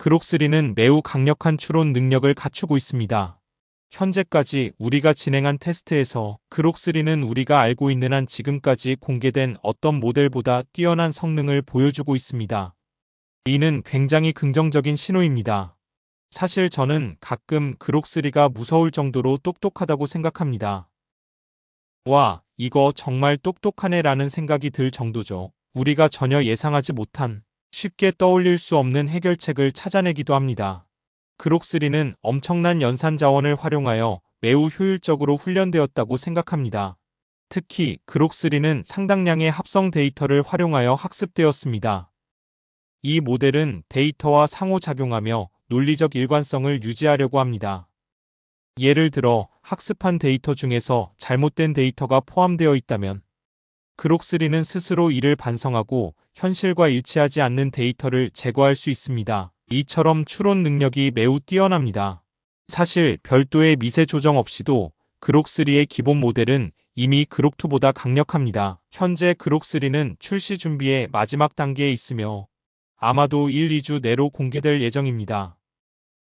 그록3는 매우 강력한 추론 능력을 갖추고 있습니다. 현재까지 우리가 진행한 테스트에서 그록3는 우리가 알고 있는 한 지금까지 공개된 어떤 모델보다 뛰어난 성능을 보여주고 있습니다. 이는 굉장히 긍정적인 신호입니다. 사실 저는 가끔 그록3가 무서울 정도로 똑똑하다고 생각합니다. 와, 이거 정말 똑똑하네 라는 생각이 들 정도죠. 우리가 전혀 예상하지 못한, 쉽게 떠올릴 수 없는 해결책을 찾아내기도 합니다. 그록3는 엄청난 연산 자원을 활용하여 매우 효율적으로 훈련되었다고 생각합니다. 특히 그록3는 상당량의 합성 데이터를 활용하여 학습되었습니다. 이 모델은 데이터와 상호작용하며 논리적 일관성을 유지하려고 합니다. 예를 들어 학습한 데이터 중에서 잘못된 데이터가 포함되어 있다면 그록3는 스스로 이를 반성하고 현실과 일치하지 않는 데이터를 제거할 수 있습니다. 이처럼 추론 능력이 매우 뛰어납니다. 사실 별도의 미세 조정 없이도 그록3의 기본 모델은 이미 그록2보다 강력합니다. 현재 그록3는 출시 준비의 마지막 단계에 있으며 아마도 1-2주 내로 공개될 예정입니다.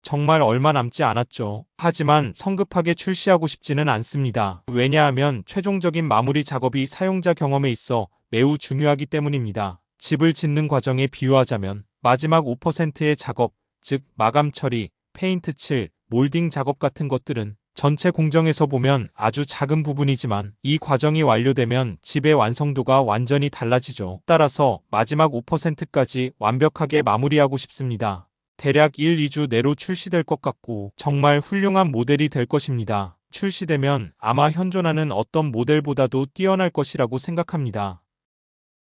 정말 얼마 남지 않았죠. 하지만 성급하게 출시하고 싶지는 않습니다. 왜냐하면 최종적인 마무리 작업이 사용자 경험에 있어 매우 중요하기 때문입니다. 집을 짓는 과정에 비유하자면 마지막 5%의 작업, 즉 마감 처리, 페인트 칠, 몰딩 작업 같은 것들은 전체 공정에서 보면 아주 작은 부분이지만 이 과정이 완료되면 집의 완성도가 완전히 달라지죠. 따라서 마지막 5%까지 완벽하게 마무리하고 싶습니다. 대략 1-2주 내로 출시될 것 같고 정말 훌륭한 모델이 될 것입니다. 출시되면 아마 현존하는 어떤 모델보다도 뛰어날 것이라고 생각합니다.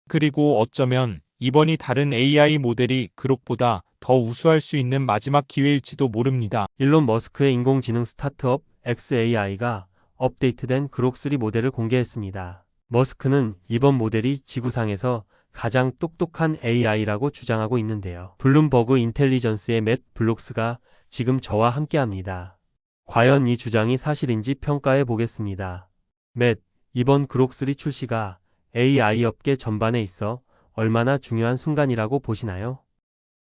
그리고 어쩌면 이번이 다른 AI 모델이 그록보다 더 우수할 수 있는 마지막 기회일지도 모릅니다. 일론 머스크의 인공지능 스타트업 xAI가 업데이트된 그록3 모델을 공개했습니다. 머스크는 이번 모델이 지구상에서 가장 똑똑한 AI라고 주장하고 있는데요. 블룸버그 인텔리전스의 맷 블록스가 지금 저와 함께합니다. 과연 이 주장이 사실인지 평가해 보겠습니다. 맷, 이번 그록3 출시가 AI 업계 전반에 있어 얼마나 중요한 순간이라고 보시나요?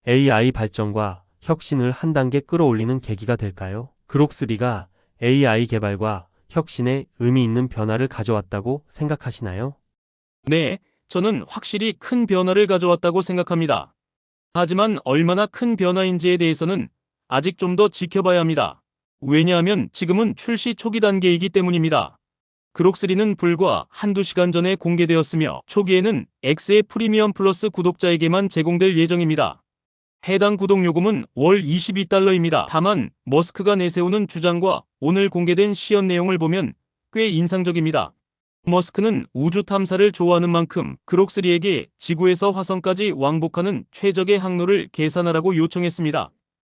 AI 발전과 혁신을 한 단계 끌어올리는 계기가 될까요? 그록3가 AI 개발과 혁신에 의미 있는 변화를 가져왔다고 생각하시나요? 네, 저는 확실히 큰 변화를 가져왔다고 생각합니다. 하지만 얼마나 큰 변화인지에 대해서는 아직 좀 더 지켜봐야 합니다. 왜냐하면 지금은 출시 초기 단계이기 때문입니다. 그록3는 불과 한두 시간 전에 공개되었으며 초기에는 X의 프리미엄 플러스 구독자에게만 제공될 예정입니다. 해당 구독 요금은 월 $22입니다. 다만 머스크가 내세우는 주장과 오늘 공개된 시연 내용을 보면 꽤 인상적입니다. 머스크는 우주 탐사를 좋아하는 만큼 그록3에게 지구에서 화성까지 왕복하는 최적의 항로를 계산하라고 요청했습니다.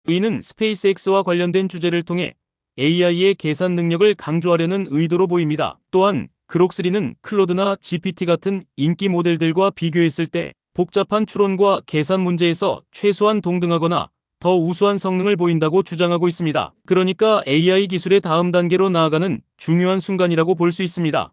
이는 스페이스X와 관련된 주제를 통해 AI의 계산 능력을 강조하려는 의도로 보입니다. 또한 그록3는 클로드나 GPT 같은 인기 모델들과 비교했을 때 복잡한 추론과 계산 문제에서 최소한 동등하거나 더 우수한 성능을 보인다고 주장하고 있습니다. 그러니까 AI 기술의 다음 단계로 나아가는 중요한 순간이라고 볼 수 있습니다.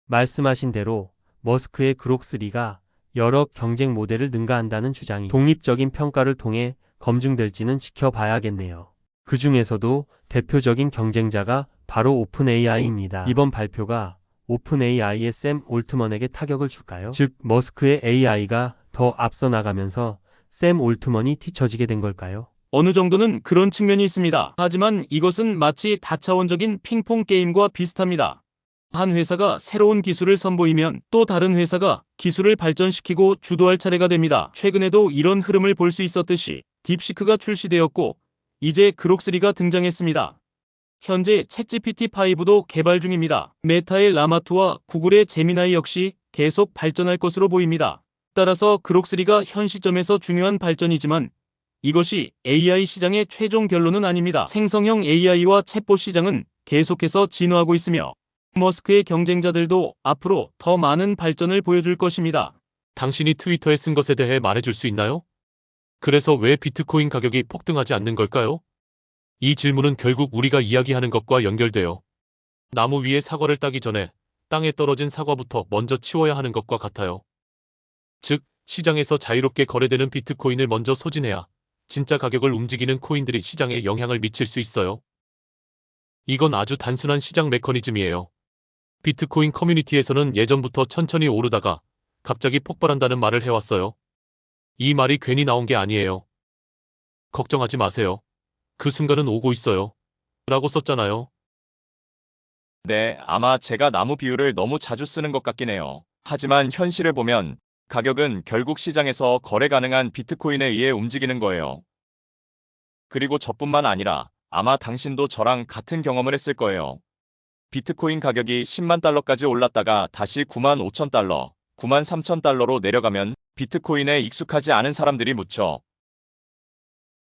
말씀하신 대로 머스크의 그록3가 여러 경쟁 모델을 능가한다는 주장이 독립적인 평가를 통해 검증될지는 지켜봐야겠네요. 그 중에서도 대표적인 경쟁자가 바로 오픈AI입니다. 이번 발표가 오픈AI의 샘 올트먼에게 타격을 줄까요? 즉 머스크의 AI가 더 앞서 나가면서 샘 올트먼이 뒤처지게 된 걸까요? 어느 정도는 그런 측면이 있습니다. 하지만 이것은 마치 다차원적인 핑퐁 게임과 비슷합니다. 한 회사가 새로운 기술을 선보이면 또 다른 회사가 기술을 발전시키고 주도할 차례가 됩니다. 최근에도 이런 흐름을 볼 수 있었듯이 딥시크가 출시되었고 이제 그록3가 등장했습니다. 현재 챗GPT5도 개발 중입니다. 메타의 라마2와 구글의 제미나이 역시 계속 발전할 것으로 보입니다. 따라서 그록3가 현 시점에서 중요한 발전이지만 이것이 AI 시장의 최종 결론은 아닙니다. 생성형 AI와 챗봇 시장은 계속해서 진화하고 있으며 머스크의 경쟁자들도 앞으로 더 많은 발전을 보여줄 것입니다. 당신이 트위터에 쓴 것에 대해 말해줄 수 있나요? 그래서 왜 비트코인 가격이 폭등하지 않는 걸까요? 이 질문은 결국 우리가 이야기하는 것과 연결돼요. 나무 위에 사과를 따기 전에 땅에 떨어진 사과부터 먼저 치워야 하는 것과 같아요. 즉, 시장에서 자유롭게 거래되는 비트코인을 먼저 소진해야 진짜 가격을 움직이는 코인들이 시장에 영향을 미칠 수 있어요. 이건 아주 단순한 시장 메커니즘이에요. 비트코인 커뮤니티에서는 예전부터 천천히 오르다가 갑자기 폭발한다는 말을 해왔어요. 이 말이 괜히 나온 게 아니에요. 걱정하지 마세요. 그 순간은 오고 있어요. 라고 썼잖아요. 네, 아마 제가 나무 비유를 너무 자주 쓰는 것 같긴 해요. 하지만 현실을 보면 가격은 결국 시장에서 거래 가능한 비트코인에 의해 움직이는 거예요. 그리고 저뿐만 아니라 아마 당신도 저랑 같은 경험을 했을 거예요. 비트코인 가격이 10만 달러까지 올랐다가 다시 9만 5천 달러, 9만 3천 달러로 내려가면 비트코인에 익숙하지 않은 사람들이 묻죠.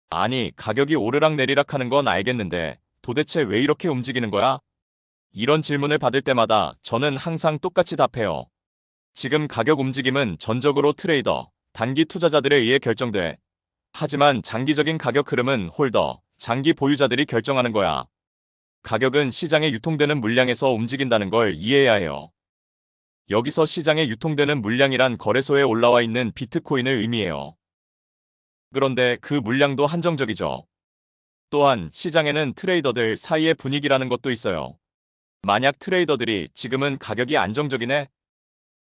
아니, 가격이 오르락내리락 하는 건 알겠는데 도대체 왜 이렇게 움직이는 거야? 이런 질문을 받을 때마다 저는 항상 똑같이 답해요. 지금 가격 움직임은 전적으로 트레이더, 단기 투자자들에 의해 결정돼. 하지만 장기적인 가격 흐름은 홀더, 장기 보유자들이 결정하는 거야. 가격은 시장에 유통되는 물량에서 움직인다는 걸 이해해야 해요. 여기서 시장에 유통되는 물량이란 거래소에 올라와 있는 비트코인을 의미해요. 그런데 그 물량도 한정적이죠. 또한 시장에는 트레이더들 사이의 분위기라는 것도 있어요. 만약 트레이더들이 지금은 가격이 안정적이네?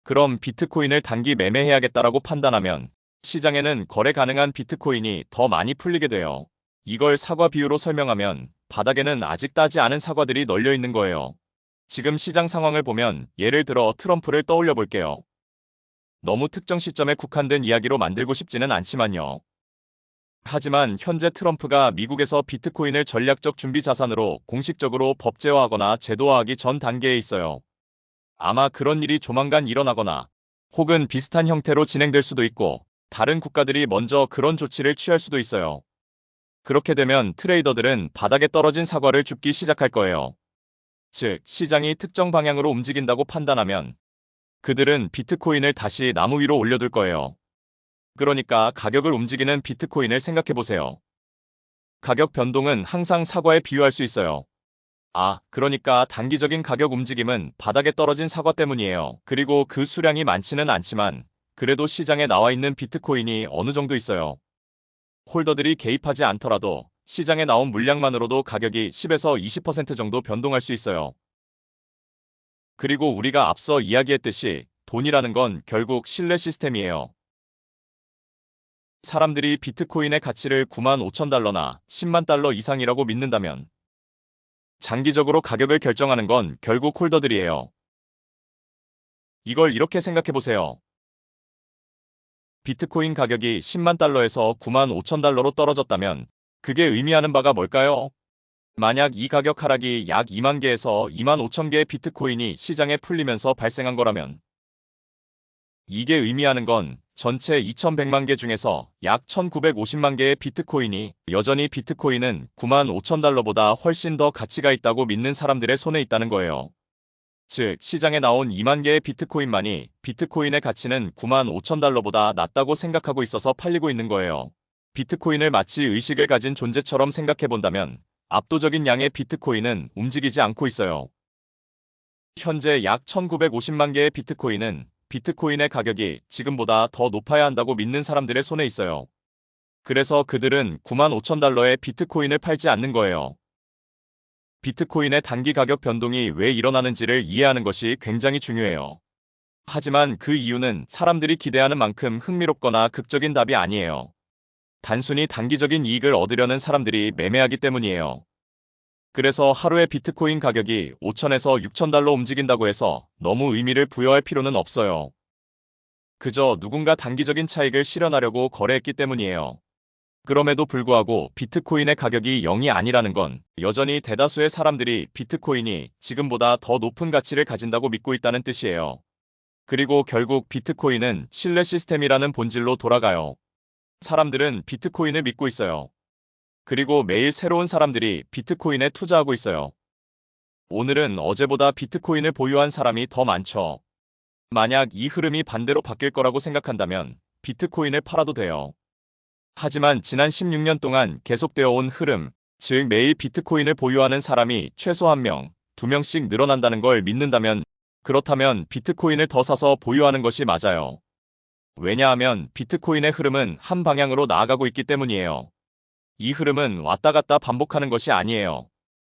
그럼 비트코인을 단기 매매해야겠다라고 판단하면 시장에는 거래 가능한 비트코인이 더 많이 풀리게 돼요. 이걸 사과 비유로 설명하면 바닥에는 아직 따지 않은 사과들이 널려 있는 거예요. 지금 시장 상황을 보면 예를 들어 트럼프를 떠올려 볼게요. 너무 특정 시점에 국한된 이야기로 만들고 싶지는 않지만요. 하지만 현재 트럼프가 미국에서 비트코인을 전략적 준비 자산으로 공식적으로 법제화하거나 제도화하기 전 단계에 있어요. 아마 그런 일이 조만간 일어나거나 혹은 비슷한 형태로 진행될 수도 있고 다른 국가들이 먼저 그런 조치를 취할 수도 있어요. 그렇게 되면 트레이더들은 바닥에 떨어진 사과를 줍기 시작할 거예요. 즉, 시장이 특정 방향으로 움직인다고 판단하면 그들은 비트코인을 다시 나무 위로 올려둘 거예요. 그러니까 가격을 움직이는 비트코인을 생각해보세요. 가격 변동은 항상 사과에 비유할 수 있어요. 그러니까 단기적인 가격 움직임은 바닥에 떨어진 사과 때문이에요. 그리고 그 수량이 많지는 않지만 그래도 시장에 나와 있는 비트코인이 어느 정도 있어요. 홀더들이 개입하지 않더라도 시장에 나온 물량만으로도 가격이 10에서 20% 정도 변동할 수 있어요. 그리고 우리가 앞서 이야기했듯이 돈이라는 건 결국 신뢰 시스템이에요. 사람들이 비트코인의 가치를 9만 5천 달러나 10만 달러 이상이라고 믿는다면 장기적으로 가격을 결정하는 건 결국 홀더들이에요. 이걸 이렇게 생각해보세요. 비트코인 가격이 10만 달러에서 9만 5천 달러로 떨어졌다면 그게 의미하는 바가 뭘까요? 만약 이 가격 하락이 약 2만 개에서 2만 5천 개의 비트코인이 시장에 풀리면서 발생한 거라면 이게 의미하는 건 전체 2100만 개 중에서 약 1950만 개의 비트코인이 여전히 비트코인은 9만 5천 달러보다 훨씬 더 가치가 있다고 믿는 사람들의 손에 있다는 거예요. 즉, 시장에 나온 2만 개의 비트코인만이 비트코인의 가치는 9만 5천 달러보다 낮다고 생각하고 있어서 팔리고 있는 거예요. 비트코인을 마치 의식을 가진 존재처럼 생각해본다면 압도적인 양의 비트코인은 움직이지 않고 있어요. 현재 약 1950만 개의 비트코인은 비트코인의 가격이 지금보다 더 높아야 한다고 믿는 사람들의 손에 있어요. 그래서 그들은 9만 5천 달러의 비트코인을 팔지 않는 거예요. 비트코인의 단기 가격 변동이 왜 일어나는지를 이해하는 것이 굉장히 중요해요. 하지만 그 이유는 사람들이 기대하는 만큼 흥미롭거나 극적인 답이 아니에요. 단순히 단기적인 이익을 얻으려는 사람들이 매매하기 때문이에요. 그래서 하루에 비트코인 가격이 5천에서 6천 달러 움직인다고 해서 너무 의미를 부여할 필요는 없어요. 그저 누군가 단기적인 차익을 실현하려고 거래했기 때문이에요. 그럼에도 불구하고 비트코인의 가격이 0이 아니라는 건 여전히 대다수의 사람들이 비트코인이 지금보다 더 높은 가치를 가진다고 믿고 있다는 뜻이에요. 그리고 결국 비트코인은 신뢰 시스템이라는 본질로 돌아가요. 사람들은 비트코인을 믿고 있어요. 그리고 매일 새로운 사람들이 비트코인에 투자하고 있어요. 오늘은 어제보다 비트코인을 보유한 사람이 더 많죠. 만약 이 흐름이 반대로 바뀔 거라고 생각한다면 비트코인을 팔아도 돼요. 하지만 지난 16년 동안 계속되어 온 흐름, 즉 매일 비트코인을 보유하는 사람이 최소 1명, 2명씩 늘어난다는 걸 믿는다면 그렇다면 비트코인을 더 사서 보유하는 것이 맞아요. 왜냐하면 비트코인의 흐름은 한 방향으로 나아가고 있기 때문이에요. 이 흐름은 왔다 갔다 반복하는 것이 아니에요.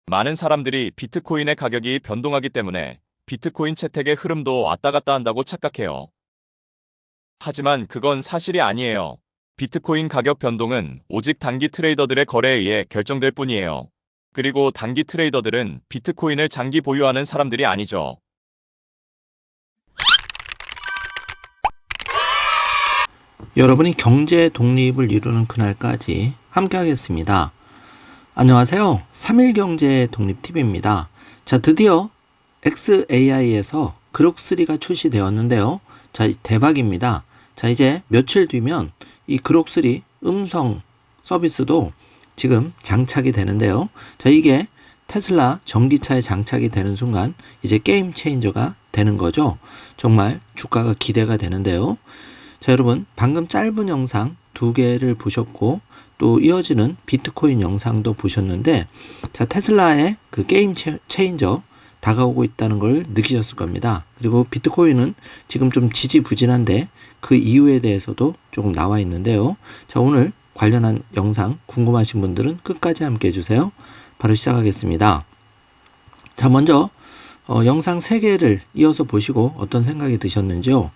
많은 사람들이 비트코인의 가격이 변동하기 때문에 비트코인 채택의 흐름도 왔다 갔다 한다고 착각해요. 하지만 그건 사실이 아니에요. 비트코인 가격 변동은 오직 단기 트레이더들의 거래에 의해 결정될 뿐이에요. 그리고 단기 트레이더들은 비트코인을 장기 보유하는 사람들이 아니죠. 여러분이 경제 독립을 이루는 그날까지 함께 하겠습니다. 안녕하세요. 3일 경제 독립TV입니다. 자, 드디어 XAI에서 그록3가 출시되었는데요. 자, 대박입니다. 자, 이제 며칠 뒤면 이 그록3 음성 서비스도 지금 장착이 되는데요. 자, 이게 테슬라 전기차에 장착이 되는 순간 이제 게임 체인저가 되는 거죠. 정말 주가가 기대가 되는데요. 자, 여러분 방금 짧은 영상 2개를 보셨고 또 이어지는 비트코인 영상도 보셨는데, 자, 테슬라의 그 게임 체인저 다가오고 있다는 걸 느끼셨을 겁니다. 그리고 비트코인은 지금 좀 지지부진한데 그 이유에 대해서도 조금 나와 있는데요. 자, 오늘 관련한 영상 궁금하신 분들은 끝까지 함께 해주세요. 바로 시작하겠습니다. 자, 먼저 영상 3개를 이어서 보시고 어떤 생각이 드셨는지요.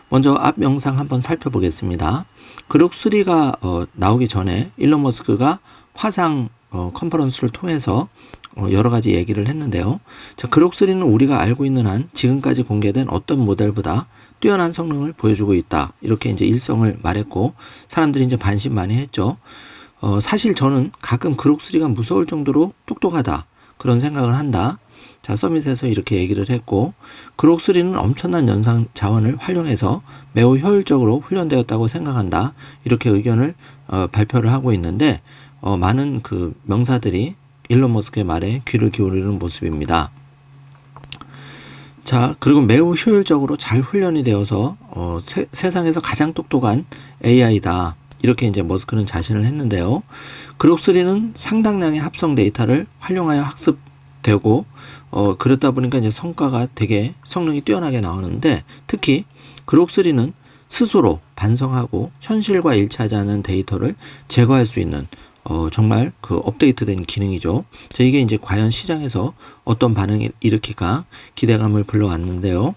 먼저 앞 영상 한번 살펴보겠습니다. 그록3가 나오기 전에 일론 머스크가 화상 컨퍼런스를 통해서 여러 가지 얘기를 했는데요. 자, 그록3는 우리가 알고 있는 한 지금까지 공개된 어떤 모델보다 뛰어난 성능을 보여주고 있다. 이렇게 이제 일성을 말했고 사람들이 이제 반신반의했죠. 사실 저는 가끔 그록3가 무서울 정도로 똑똑하다. 그런 생각을 한다. 자, 서밋에서 이렇게 얘기를 했고, 그록3는 엄청난 연산 자원을 활용해서 매우 효율적으로 훈련되었다고 생각한다. 이렇게 의견을 발표를 하고 있는데, 많은 그 명사들이 일론 머스크의 말에 귀를 기울이는 모습입니다. 자, 그리고 매우 효율적으로 잘 훈련이 되어서 세상에서 가장 똑똑한 AI다. 이렇게 이제 머스크는 자신을 했는데요. 그록3는 상당량의 합성 데이터를 활용하여 학습되고 그렇다 보니까 이제 성과가 되게 성능이 뛰어나게 나오는데, 특히 그록3는 스스로 반성하고 현실과 일치하지 않은 데이터를 제거할 수 있는 정말 그 업데이트된 기능이죠. 자, 이게 이제 과연 시장에서 어떤 반응을 일으킬까 기대감을 불러왔는데요.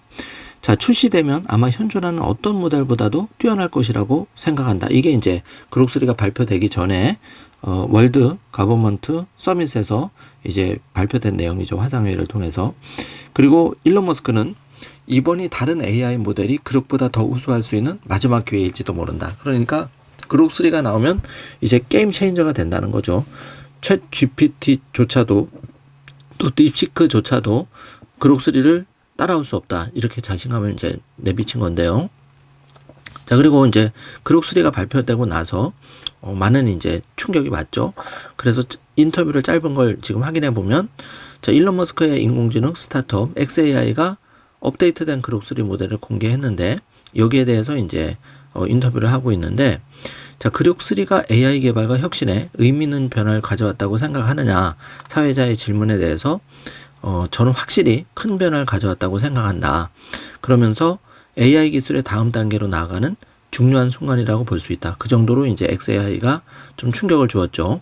자, 출시되면 아마 현존하는 어떤 모델보다도 뛰어날 것이라고 생각한다. 이게 이제 그록3가 발표되기 전에 월드 가버먼트 서밋에서 이제 발표된 내용이죠. 화상회의를 통해서. 그리고 일론 머스크는 이번이 다른 AI 모델이 그록보다 더 우수할 수 있는 마지막 기회일지도 모른다. 그러니까 그록3가 나오면 이제 게임 체인저가 된다는 거죠. 챗 GPT조차도 또 딥시크조차도 그록3를 따라올 수 없다. 이렇게 자신감을 이제 내비친 건데요. 자, 그리고 이제 그록3가 발표되고 나서 많은 이제 충격이 왔죠. 그래서 인터뷰를 짧은 걸 지금 확인해 보면, 자, 일론 머스크의 인공지능 스타트업 XAI가 업데이트된 그록3 모델을 공개했는데, 여기에 대해서 이제 인터뷰를 하고 있는데, 자, 그록3가 AI 개발과 혁신에 의미 있는 변화를 가져왔다고 생각하느냐, 사회자의 질문에 대해서 저는 확실히 큰 변화를 가져왔다고 생각한다. 그러면서 AI 기술의 다음 단계로 나아가는 중요한 순간이라고 볼 수 있다. 그 정도로 이제 XAI가 좀 충격을 주었죠.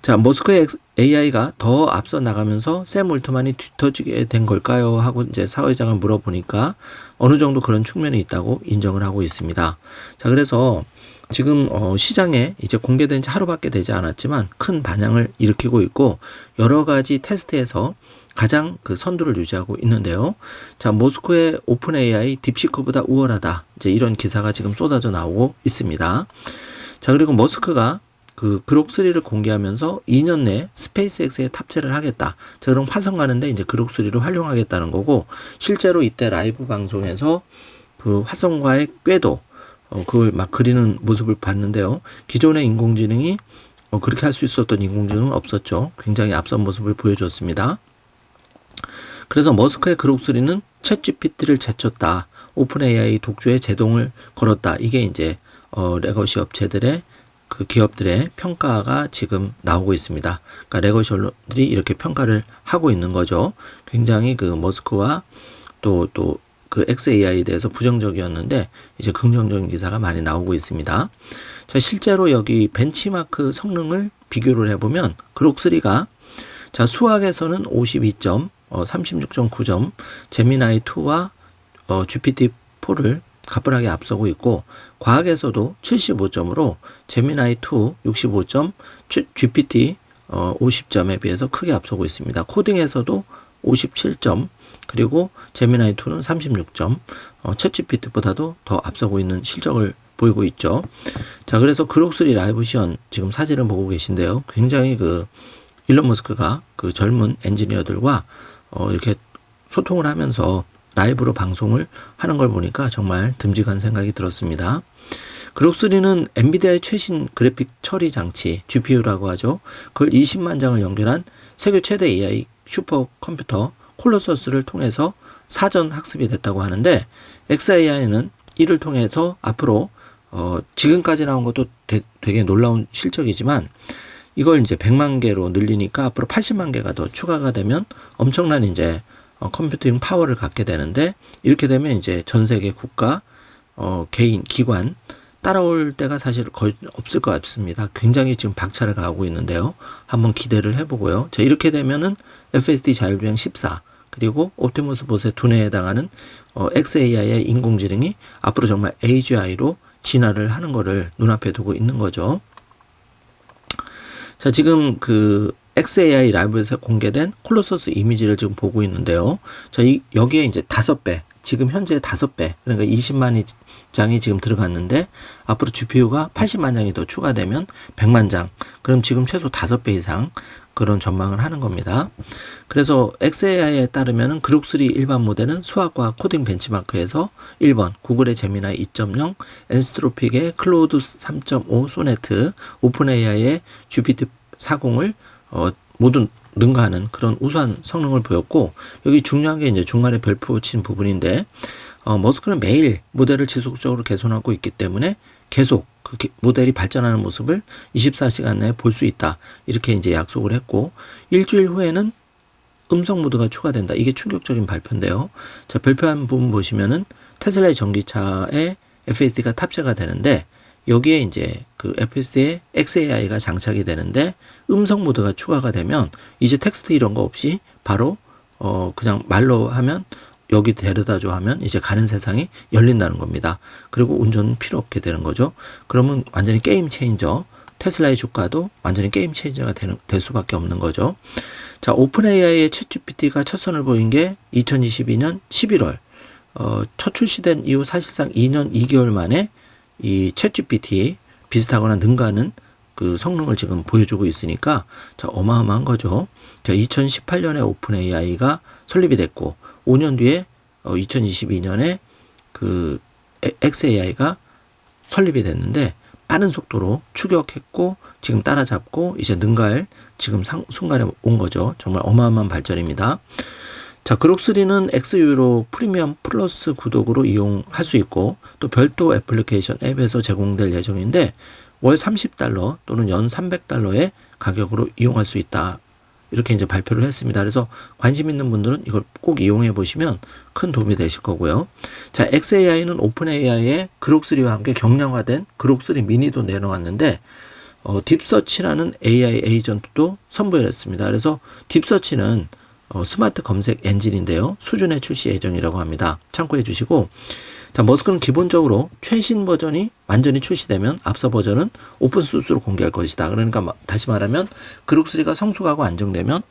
자, 머스크의 AI가 더 앞서 나가면서 샘 올트만이 뒤처지게 된 걸까요? 하고 이제 사회자가 물어보니까 어느 정도 그런 측면이 있다고 인정을 하고 있습니다. 자, 그래서 지금 시장에 이제 공개된 지 하루밖에 되지 않았지만 큰 반향을 일으키고 있고, 여러 가지 테스트에서 가장 그 선두를 유지하고 있는데요. 자, 모스크의 오픈 AI 딥시크보다 우월하다. 이제 이런 기사가 지금 쏟아져 나오고 있습니다. 자, 그리고 머스크가 그 그록3를 공개하면서 2년 내에 스페이스X에 탑재를 하겠다. 자, 그럼 화성 가는데 이제 그록3를 활용하겠다는 거고, 실제로 이때 라이브 방송에서 그 화성과의 궤도 그걸 막 그리는 모습을 봤는데요. 기존의 인공지능이 그렇게 할 수 있었던 인공지능은 없었죠. 굉장히 앞선 모습을 보여줬습니다. 그래서 머스크의 그록3는 챗 GPT를 제쳤다. 오픈 AI 독주에 제동을 걸었다. 이게 이제 레거시 업체들의 그 기업들의 평가가 지금 나오고 있습니다. 그러니까 레거시 언론들이 이렇게 평가를 하고 있는 거죠. 굉장히 그 머스크와 또 그 XAI에 대해서 부정적이었는데 이제 긍정적인 기사가 많이 나오고 있습니다. 자, 실제로 여기 벤치마크 성능을 비교를 해보면 그록3가 자 수학에서는 52점, 36.9점, 제미나이 2와 GPT-4를 가뿐하게 앞서고 있고 과학에서도 75점으로 제미나이 2 65점, GPT 50점에 비해서 크게 앞서고 있습니다. 코딩에서도 57점, 그리고 제미나이 2는 36점, 챗GPT보다도 더 앞서고 있는 실적을 보이고 있죠. 자, 그래서 그록3 라이브 시연 지금 사진을 보고 계신데요. 굉장히 그 일론 머스크가 그 젊은 엔지니어들과 이렇게 소통을 하면서 라이브로 방송을 하는 걸 보니까 정말 듬직한 생각이 들었습니다. 그록3는 엔비디아의 최신 그래픽 처리 장치 GPU라고 하죠. 그걸 20만 장을 연결한 세계 최대 AI 슈퍼컴퓨터 콜로서스를 통해서 사전 학습이 됐다고 하는데 xAI는 이를 통해서 앞으로 지금까지 나온 것도 되게 놀라운 실적이지만 이걸 이제 100만 개로 늘리니까 앞으로 80만 개가 더 추가가 되면 엄청난 이제 컴퓨팅 파워를 갖게 되는데 이렇게 되면 이제 전 세계 국가, 개인, 기관 따라올 때가 사실 거의 없을 것 같습니다. 굉장히 지금 박차를 가하고 있는데요. 한번 기대를 해보고요. 자, 이렇게 되면은 FSD 자율주행 14 그리고 옵티머스 봇의 두뇌에 해당하는 xAI의 인공지능이 앞으로 정말 AGI로 진화를 하는 거를 눈앞에 두고 있는 거죠. 자, 지금 그 xAI 라이브에서 공개된 콜로서스 이미지를 지금 보고 있는데요. 자, 여기에 이제 5배, 지금 현재 5배, 그러니까 20만 장이 지금 들어갔는데 앞으로 GPU가 80만 장이 더 추가되면 100만 장, 그럼 지금 최소 5배 이상 그런 전망을 하는 겁니다. 그래서 xAI에 따르면은 그록3 일반 모델은 수학과 코딩 벤치마크에서 1번 구글의 제미나이 2.0, 엔스트로픽의 클로우드 3.5 소네트, 오픈AI의 GPT-40을 모두 능가하는 그런 우수한 성능을 보였고 여기 중요한 게 이제 중간에 별표 친 부분인데 머스크는 매일 모델을 지속적으로 개선하고 있기 때문에 계속 그 모델이 발전하는 모습을 24시간 내에 볼 수 있다. 이렇게 이제 약속을 했고 일주일 후에는 음성 모드가 추가된다. 이게 충격적인 발표인데요. 자, 발표한 부분 보시면은 테슬라의 전기차에 FSD가 탑재가 되는데 여기에 이제 그 FSD에 xAI가 장착이 되는데 음성 모드가 추가가 되면 이제 텍스트 이런 거 없이 바로 그냥 말로 하면 여기 데려다줘 하면 이제 가는 세상이 열린다는 겁니다. 그리고 운전은 필요 없게 되는 거죠. 그러면 완전히 게임 체인저, 테슬라의 주가도 완전히 게임 체인저가 될 수밖에 없는 거죠. 자, 오픈AI의 챗GPT가 첫 선을 보인 게 2022년 11월 첫 출시된 이후 사실상 2년 2개월 만에 이 챗GPT 비슷하거나 능가하는 그 성능을 지금 보여주고 있으니까 자, 어마어마한 거죠. 자, 2018년에 오픈AI가 설립이 됐고 5년 뒤에 2022년에 그 xAI가 설립이 됐는데 빠른 속도로 추격했고 지금 따라잡고 이제 능가할 지금 순간에 온 거죠. 정말 어마어마한 발전입니다. 자, 그록3는 XU로 프리미엄 플러스 구독으로 이용할 수 있고 또 별도 애플리케이션 앱에서 제공될 예정인데 월 $30 또는 연 $300의 가격으로 이용할 수 있다. 이렇게 이제 발표를 했습니다. 그래서 관심 있는 분들은 이걸 꼭 이용해 보시면 큰 도움이 되실 거고요. 자, xAI는 오픈AI의 그록3와 함께 경량화된 그록3 미니도 내놓았는데 딥서치라는 AI 에이전트도 선보를 했습니다. 그래서 딥서치는 스마트 검색 엔진인데요. 수준의 출시 예정이라고 합니다. 참고해 주시고 자, 머스크는 기본적으로 최신 버전이 완전히 출시되면 앞서 버전은 오픈소스로 공개할 것이다. 그러니까 다시 말하면 그록3가 성숙하고 안정되면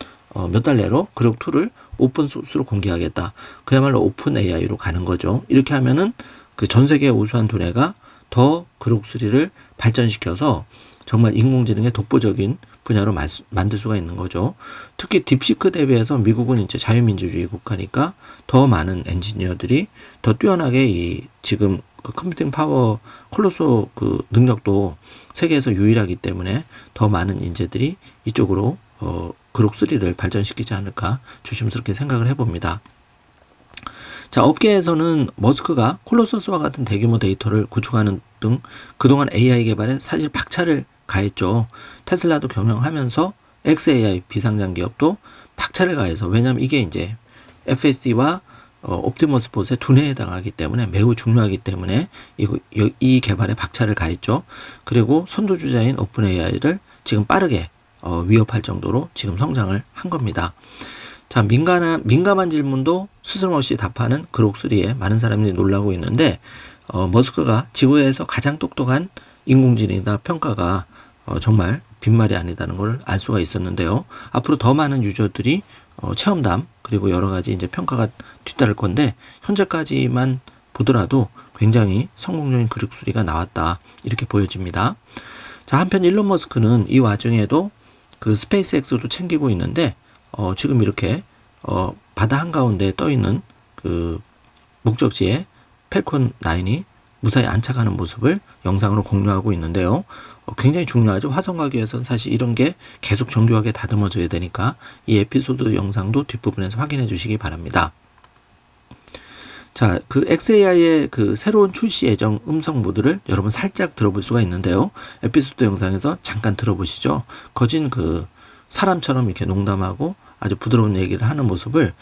몇 달 내로 그록2를 오픈소스로 공개하겠다. 그야말로 오픈 AI로 가는 거죠. 이렇게 하면은 그 전 세계의 우수한 두뇌가 더 그록3를 발전시켜서 정말 인공지능의 독보적인 분야로 만들 수가 있는 거죠. 특히 딥시크 대비해서 미국은 이제 자유민주주의 국가니까 더 많은 엔지니어들이 더 뛰어나게 이 지금 그 컴퓨팅 파워 콜로소 그 능력도 세계에서 유일하기 때문에 더 많은 인재들이 이쪽으로 그록3를 발전시키지 않을까 조심스럽게 생각을 해봅니다. 자, 업계에서는 머스크가 콜로서스와 같은 대규모 데이터를 구축하는 등 그동안 AI 개발에 사실 박차를 가했죠. 테슬라도 경영하면서 xAI 비상장 기업도 박차를 가해서 왜냐하면 이게 이제 FSD와 옵티머스 봇의 두뇌에 해당하기 때문에 매우 중요하기 때문에 이 개발에 박차를 가했죠. 그리고 선도주자인 오픈AI를 지금 빠르게 위협할 정도로 지금 성장을 한 겁니다. 자, 민감한 질문도 스스럼없이 답하는 그록3에 많은 사람들이 놀라고 있는데, 머스크가 지구에서 가장 똑똑한 인공지능이다 평가가 정말 빈말이 아니다는 걸 알 수가 있었는데요. 앞으로 더 많은 유저들이 체험담 그리고 여러 가지 이제 평가가 뒤따를 건데, 현재까지만 보더라도 굉장히 성공적인 그룹3가 나왔다, 이렇게 보여집니다. 자, 한편 일론 머스크는 이 와중에도 그 스페이스X도 챙기고 있는데, 지금 이렇게 바다 한가운데 떠 있는 그 목적지에 팰콘 9이 무사히 안착하는 모습을 영상으로 공유하고 있는데요. 굉장히 중요하죠. 화성 가기 위해서는 사실 이런 게 계속 정교하게 다듬어져야 되니까 이 에피소드 영상도 뒷부분에서 확인해 주시기 바랍니다. 자, 그 XAI의 그 새로운 출시 예정 음성 모드를 여러분 살짝 들어볼 수가 있는데요. 에피소드 영상에서 잠깐 들어보시죠. 거진 그 사람처럼 이렇게 농담하고 아주 부드러운 얘기를 하는 모습을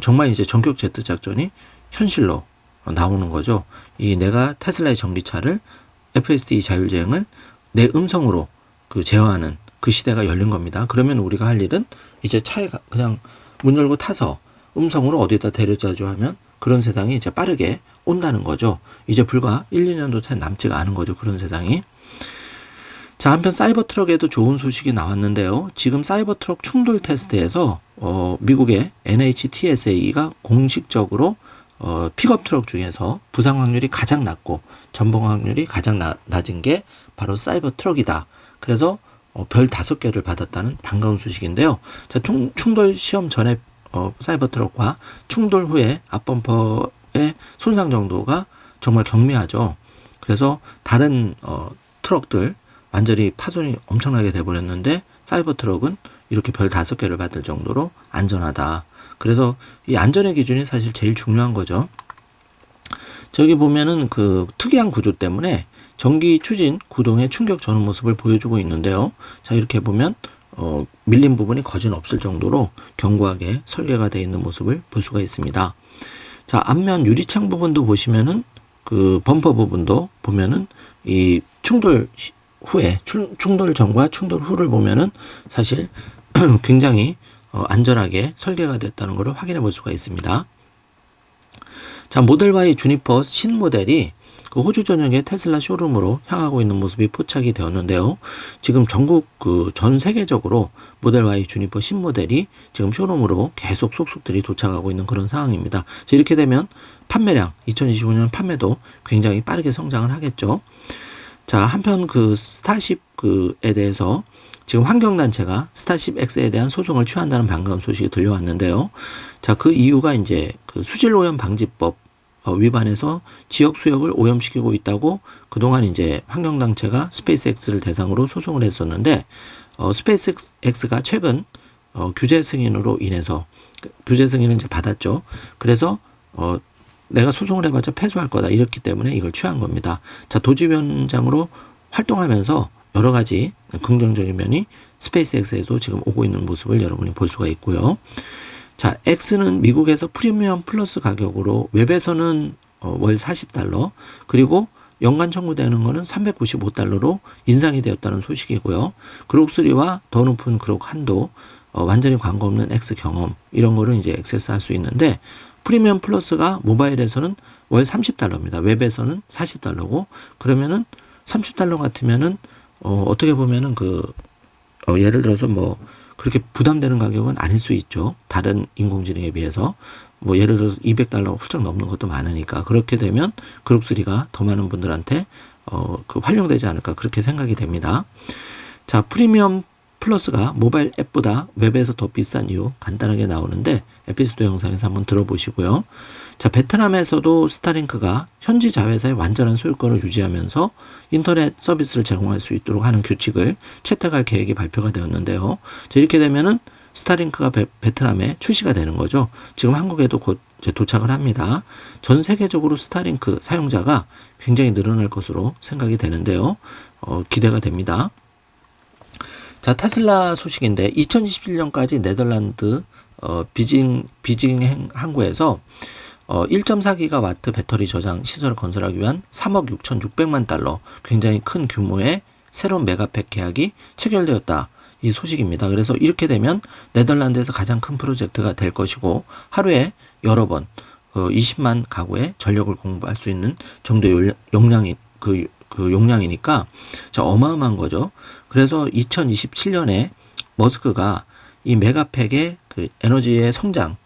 정말 이제 전격 제트 작전이 현실로 나오는 거죠. 이 내가 테슬라의 전기차를 FSD 자율주행을 내 음성으로 그 제어하는 그 시대가 열린 겁니다. 그러면 우리가 할 일은 이제 차에 그냥 문 열고 타서 음성으로 어디다 데려다줘 하면 그런 세상이 이제 빠르게 온다는 거죠. 이제 불과 1, 2년도 채 남지가 않은 거죠. 그런 세상이. 자, 한편 사이버 트럭에도 좋은 소식이 나왔는데요. 지금 사이버 트럭 충돌 테스트에서 미국의 NHTSA가 공식적으로 픽업 트럭 중에서 부상 확률이 가장 낮고 전복 확률이 가장 낮은 게 바로 사이버 트럭이다. 그래서 별 5개를 받았다는 반가운 소식인데요. 자, 충돌 시험 전에 사이버 트럭과 충돌 후에 앞범퍼의 손상 정도가 정말 경미하죠. 그래서 다른 트럭들 완전히 파손이 엄청나게 돼버렸는데 사이버 트럭은 이렇게 별 5개를 받을 정도로 안전하다. 그래서 이 안전의 기준이 사실 제일 중요한 거죠. 저기 보면은 그 특이한 구조 때문에 전기 추진 구동의 충격 전후 모습을 보여주고 있는데요. 자, 이렇게 보면 밀린 부분이 거진 없을 정도로 견고하게 설계가 되어 있는 모습을 볼 수가 있습니다. 자, 앞면 유리창 부분도 보시면은 그 범퍼 부분도 보면은 이 충돌 후에 충돌 전과 충돌 후를 보면은 사실 굉장히 안전하게 설계가 됐다는 것을 확인해 볼 수가 있습니다. 자, 모델 Y 주니퍼 신모델이 그 호주 전역의 테슬라 쇼룸으로 향하고 있는 모습이 포착이 되었는데요. 지금 전국 전 세계적으로 모델 Y 주니퍼 신모델이 지금 쇼룸으로 계속 속속들이 도착하고 있는 그런 상황입니다. 자, 이렇게 되면 판매량 2025년 판매도 굉장히 빠르게 성장을 하겠죠. 자, 한편 그 스타쉽에 대해서 지금 환경단체가 스타쉽 X에 대한 소송을 취한다는 반가운 소식이 들려왔는데요. 자, 그 이유가 이제 그 수질 오염 방지법 위반해서 지역 수역을 오염시키고 있다고 그동안 이제 환경단체가 스페이스X를 대상으로 소송을 했었는데, 스페이스X가 최근 규제 승인으로 인해서 규제 승인을 이제 받았죠. 그래서 내가 소송을 해봤자 패소할 거다, 이렇기 때문에 이걸 취한 겁니다. 자, 도지위원장으로 활동하면서 여러 가지 긍정적인 면이 스페이스X에도 지금 오고 있는 모습을 여러분이 볼 수가 있고요. 자, X는 미국에서 프리미엄 플러스 가격으로 웹에서는 월 $40, 그리고 연간 청구되는 거는 $395로 인상이 되었다는 소식이고요. 그록3와 더 높은 그록 한도, 완전히 광고 없는 X 경험, 이런 거를 이제 액세스할 수 있는데, 프리미엄 플러스가 모바일에서는 월 $30입니다. 웹에서는 $40고, 그러면은 $30 같으면은 어떻게 보면은 예를 들어서 뭐 그렇게 부담되는 가격은 아닐 수 있죠. 다른 인공지능에 비해서 뭐 예를 들어서 $200 훌쩍 넘는 것도 많으니까, 그렇게 되면 그록3가 더 많은 분들한테 활용되지 않을까, 그렇게 생각이 됩니다. 자, 프리미엄 플러스가 모바일 앱보다 웹에서 더 비싼 이유 간단하게 나오는데 에피소드 영상에서 한번 들어보시고요. 자, 베트남에서도 스타링크가 현지 자회사의 완전한 소유권을 유지하면서 인터넷 서비스를 제공할 수 있도록 하는 규칙을 채택할 계획이 발표가 되었는데요. 자, 이렇게 되면은 스타링크가 베트남에 출시가 되는 거죠. 지금 한국에도 곧 이제 도착을 합니다. 전 세계적으로 스타링크 사용자가 굉장히 늘어날 것으로 생각이 되는데요. 기대가 됩니다. 자, 테슬라 소식인데 2027년까지 네덜란드 비징 항구에서 1.4기가와트 배터리 저장 시설을 건설하기 위한 3억 6,600만 달러, 굉장히 큰 규모의 새로운 메가팩 계약이 체결되었다, 이 소식입니다. 그래서 이렇게 되면 네덜란드에서 가장 큰 프로젝트가 될 것이고 하루에 여러 번 20만 가구의 전력을 공급할 수 있는 정도의 용량이 그 용량이니까 자 어마어마한 거죠. 그래서 2027년에 머스크가 이 메가팩의 그 에너지의 성장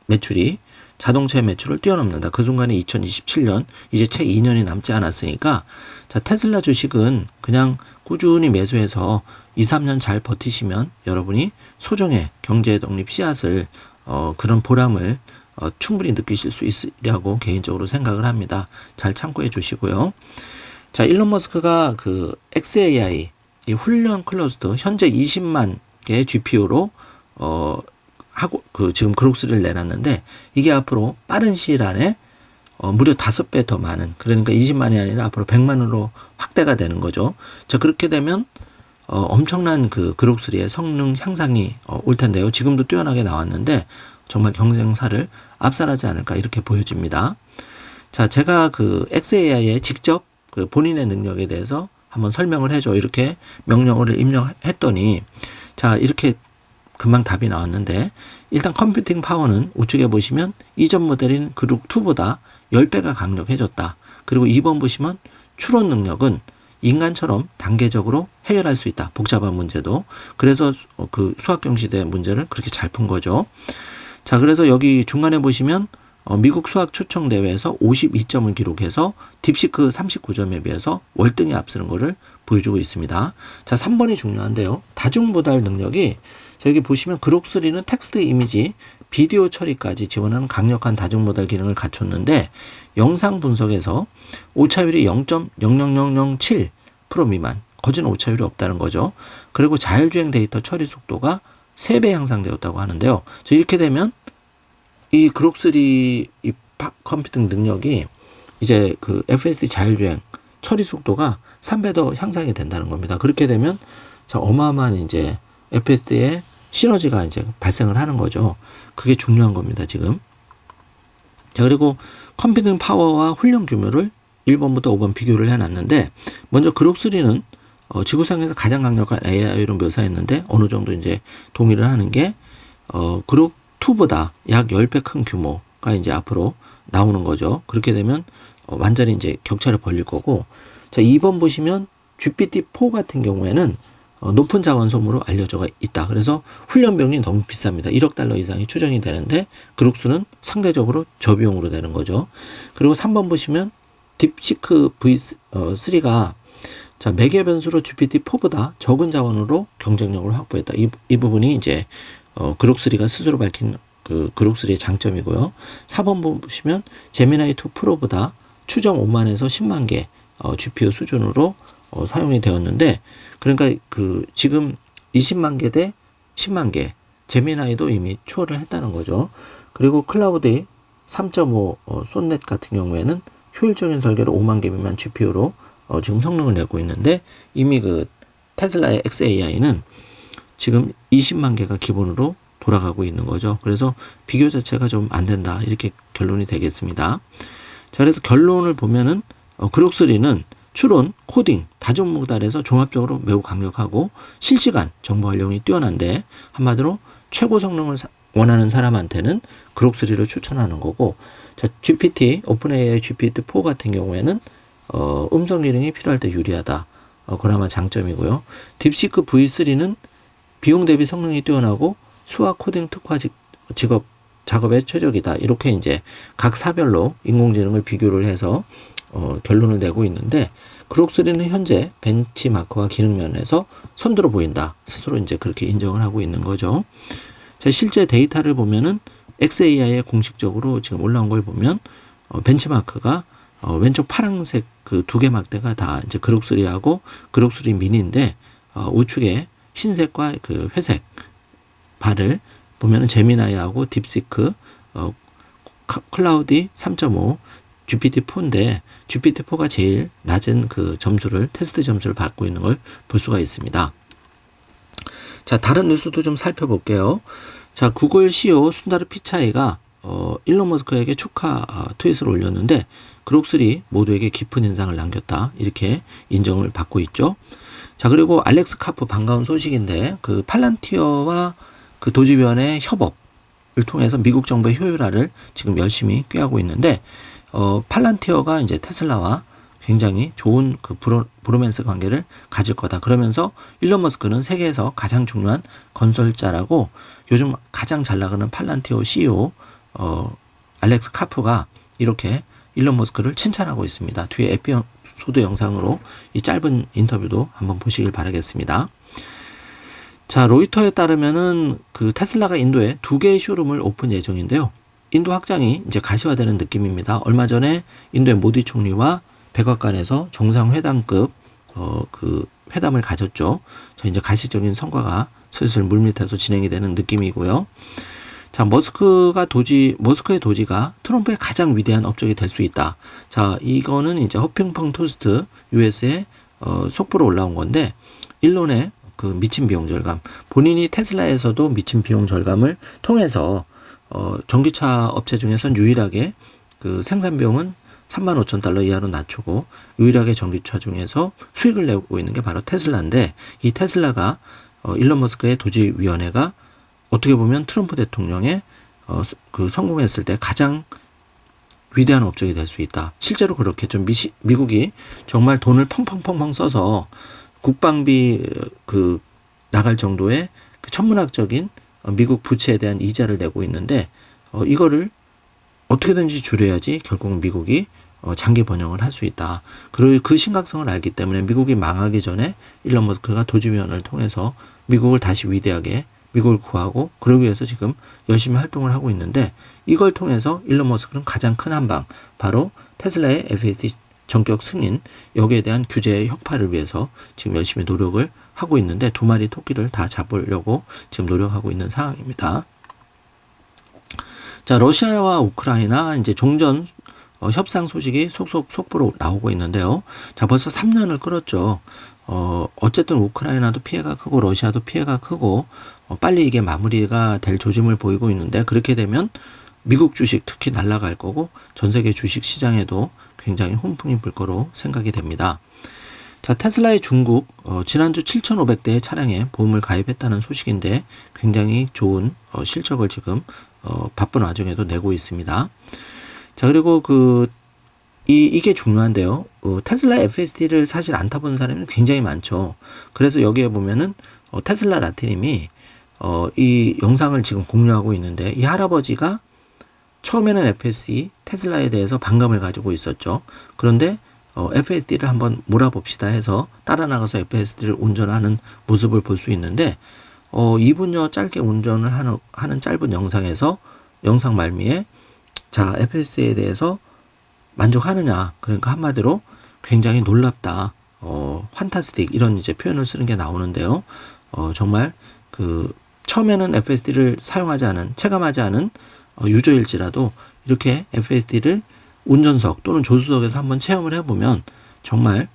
매출이 자동차의 매출을 뛰어넘는다. 그 순간에 2027년 이제 채 2년이 남지 않았으니까 자 테슬라 주식은 그냥 꾸준히 매수해서 2, 3년 잘 버티시면 여러분이 소정의 경제 독립 씨앗을 그런 보람을 충분히 느끼실 수 있으리라고 개인적으로 생각을 합니다. 잘 참고해 주시고요. 자, 일론 머스크가 그 XAI 이 훈련 클러스터 현재 20만 개의 GPU로 하고 지금 그록스를 내놨는데 이게 앞으로 빠른 시일 안에 무려 5배 더 많은 그러니까 20만이 아니라 앞으로 100만으로 확대가 되는 거죠. 자, 그렇게 되면 엄청난 그 그록3의 성능 향상이 올 텐데요. 지금도 뛰어나게 나왔는데 정말 경쟁사를 압살하지 않을까 이렇게 보여집니다. 자, 제가 그 XAI에 직접 그 본인의 능력에 대해서 한번 설명을 해줘 이렇게 명령어를 입력했더니 자 이렇게 금방 답이 나왔는데 일단 컴퓨팅 파워는 우측에 보시면 이전 모델인 그룹2보다 10배가 강력해졌다. 그리고 2번 보시면 추론 능력은 인간처럼 단계적으로 해결할 수 있다. 복잡한 문제도. 그래서 그 수학경시대 문제를 그렇게 잘 푼 거죠. 자, 그래서 여기 중간에 보시면 미국 수학 초청 대회에서 52점을 기록해서 딥시크 39점에 비해서 월등히 앞서는 것을 보여주고 있습니다. 자, 3번이 중요한데요. 다중모달 능력이 여기 보시면 그록3는 텍스트, 이미지, 비디오 처리까지 지원하는 강력한 다중모달 기능을 갖췄는데 영상 분석에서 오차율이 0.00007% 미만, 거진 오차율이 없다는 거죠. 그리고 자율주행 데이터 처리 속도가 3배 향상되었다고 하는데요. 이렇게 되면 이 그록3 이 컴퓨팅 능력이 이제 그 FSD 자율주행 처리 속도가 3배 더 향상이 된다는 겁니다. 그렇게 되면 자, 어마어마한 이제 FSD의 시너지가 이제 발생을 하는 거죠. 그게 중요한 겁니다, 지금. 자, 그리고 컴퓨팅 파워와 훈련 규모를 1번부터 5번 비교를 해놨는데, 먼저 그록3는 지구상에서 가장 강력한 AI로 묘사했는데, 어느 정도 이제 동의를 하는 게, 그록2보다 약 10배 큰 규모가 이제 앞으로 나오는 거죠. 그렇게 되면, 완전히 이제 격차를 벌릴 거고, 자, 2번 보시면 GPT-4 같은 경우에는 높은 자원 소모로 알려져 있다. 그래서 훈련 비용이 너무 비쌉니다. 1억 달러 이상이 추정이 되는데 그록수는 상대적으로 저비용으로 되는 거죠. 그리고 3번 보시면 딥시크 V3가 자, 매개 변수로 GPT-4보다 적은 자원으로 경쟁력을 확보했다. 이 부분이 이제 그록3가 스스로 밝힌 그 그록3의 장점이고요. 4번 보시면 제미나이 2 프로보다 추정 5만에서 10만 개 GPU 수준으로 사용이 되었는데 그러니까 그 지금 20만 개 대 10만 개 제미나이도 이미 추월을 했다는 거죠. 그리고 클라우드 3.5 쏜넷 같은 경우에는 효율적인 설계로 5만 개 미만 GPU로 지금 성능을 내고 있는데 이미 그 테슬라의 XAI는 지금 20만 개가 기본으로 돌아가고 있는 거죠. 그래서 비교 자체가 좀 안 된다 이렇게 결론이 되겠습니다. 자, 그래서 결론을 보면은 그록3는 추론, 코딩, 다중모달에서 종합적으로 매우 강력하고 실시간 정보 활용이 뛰어난데 한마디로 최고 성능을 원하는 사람한테는 그록3를 추천하는 거고 자, GPT, 오픈AI GPT-4 같은 경우에는 음성 기능이 필요할 때 유리하다. 그나마 장점이고요. 딥시크 V3는 비용 대비 성능이 뛰어나고 수학 코딩 특화 작업에 최적이다. 이렇게 이제 각 사별로 인공지능을 비교를 해서 결론을 내고 있는데 그록3는 현재 벤치마크와 기능 면에서 선두로 보인다. 스스로 이제 그렇게 인정을 하고 있는 거죠. 자, 실제 데이터를 보면은 XAI에 공식적으로 지금 올라온 걸 보면 벤치마크가 왼쪽 파란색 그 두 개 막대가 다 이제 그록3하고 그록3 미니인데 우측에 흰색과 그 회색 발을 보면은 제미나이하고 딥시크 클라우디 3.5 GPT-4인데 GPT-4가 제일 낮은 그 점수를 테스트 점수를 받고 있는 걸 볼 수가 있습니다. 자, 다른 뉴스도 좀 살펴볼게요. 자, 구글 CEO 순다르 피차이가 일론 머스크에게 축하 트윗을 올렸는데 그록3 모두에게 깊은 인상을 남겼다 이렇게 인정을 받고 있죠. 자, 그리고 알렉스 카프 반가운 소식인데 그 팔란티어와 그 도지위원회 협업을 통해서 미국 정부의 효율화를 지금 열심히 꾀하고 있는데 팔란티어가 이제 테슬라와 굉장히 좋은 그 브로맨스 관계를 가질 거다. 그러면서 일론 머스크는 세계에서 가장 중요한 건설자라고 요즘 가장 잘 나가는 팔란티어 CEO 알렉스 카프가 이렇게 일론 머스크를 칭찬하고 있습니다. 뒤에 에피소드 영상으로 이 짧은 인터뷰도 한번 보시길 바라겠습니다. 자, 로이터에 따르면은 그 테슬라가 인도에 2개의 쇼룸을 오픈 예정인데요. 인도 확장이 이제 가시화되는 느낌입니다. 얼마 전에 인도의 모디 총리와 백악관에서 정상회담급 그 회담을 가졌죠. 저 이제 가시적인 성과가 슬슬 물밑에서 진행이 되는 느낌이고요. 자, 머스크의 도지가 트럼프의 가장 위대한 업적이 될 수 있다. 자, 이거는 이제 허핑턴 토스트 US에 속보로 올라온 건데, 일론의 그 미친 비용 절감, 본인이 테슬라에서도 미친 비용 절감을 통해서 전기차 업체 중에선 유일하게 그 생산 비용은 35,000달러 이하로 낮추고 유일하게 전기차 중에서 수익을 내고 있는 게 바로 테슬라인데, 이 테슬라가 일론 머스크의 도지위원회가 어떻게 보면 트럼프 대통령의 그 성공했을 때 가장 위대한 업적이 될 수 있다. 실제로 그렇겠죠. 미국이 정말 돈을 펑펑펑펑 써서 국방비 그 나갈 정도의 그 천문학적인 미국 부채에 대한 이자를 내고 있는데 이거를 어떻게든지 줄여야지 결국은 미국이 장기 번영을 할 수 있다. 그리고 그 심각성을 알기 때문에 미국이 망하기 전에 일론 머스크가 도지위원회를 통해서 미국을 다시 위대하게 미국을 구하고 그러기 위해서 지금 열심히 활동을 하고 있는데, 이걸 통해서 일론 머스크는 가장 큰 한방, 바로 테슬라의 FSD 전격 승인, 여기에 대한 규제의 혁파를 위해서 지금 열심히 노력을 하고 있는데, 2마리 토끼를 다 잡으려고 지금 노력하고 있는 상황입니다. 자, 러시아와 우크라이나 이제 종전 협상 소식이 속보로 나오고 있는데요. 자, 벌써 3년을 끌었죠. 어쨌든 우크라이나도 피해가 크고 러시아도 피해가 크고 빨리 이게 마무리가 될 조짐을 보이고 있는데, 그렇게 되면 미국 주식 특히 날아갈 거고 전 세계 주식 시장에도 굉장히 훈풍이 불 거로 생각이 됩니다. 자, 테슬라의 중국 지난주 7,500대의 차량에 보험을 가입했다는 소식인데 굉장히 좋은 실적을 지금 바쁜 와중에도 내고 있습니다. 자, 그리고 이게 중요한데요. 테슬라 FSD를 사실 안 타본 사람이 굉장히 많죠. 그래서 여기에 보면은 테슬라 라티님이 이 영상을 지금 공유하고 있는데, 이 할아버지가 처음에는 FSD 테슬라에 대해서 반감을 가지고 있었죠. 그런데 FSD를 한번 몰아봅시다 해서 따라 나가서 FSD를 운전하는 모습을 볼 수 있는데 2분여 짧게 운전을 하는 짧은 영상에서 영상 말미에 자, FSD에 대해서 만족하느냐, 그러니까 한마디로 굉장히 놀랍다, 판타스틱 이런 이제 표현을 쓰는 게 나오는데요. 정말 그 처음에는 FSD를 사용하지 않은, 체감하지 않은 유저일지라도 이렇게 FSD를 운전석 또는 조수석에서 한번 체험을 해보면 정말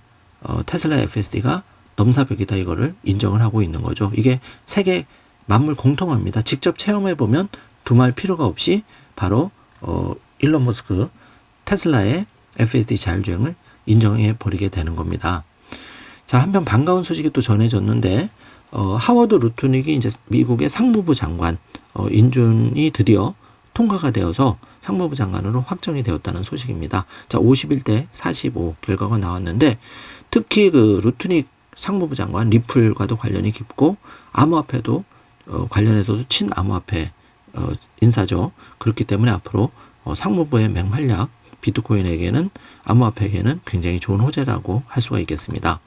테슬라 FSD가 넘사벽이다, 이거를 인정을 하고 있는 거죠. 이게 세계 만물 공통합니다. 직접 체험해보면 두말 필요가 없이 바로 일론 머스크 테슬라의 FSD 자율주행을 인정해 버리게 되는 겁니다. 자, 한편 반가운 소식이 또 전해졌는데 하워드 루트닉이 이제 미국의 상무부 장관 인준이 드디어 통과가 되어서 상무부 장관으로 확정이 되었다는 소식입니다. 자, 51대 45 결과가 나왔는데, 특히 그 루트닉 상무부 장관 리플과도 관련이 깊고 암호화폐도 관련해서도 친암호화폐 인사죠. 그렇기 때문에 앞으로 상무부의 맹활약, 비트코인에게는, 암호화폐에게는 굉장히 좋은 호재라고 할 수가 있겠습니다.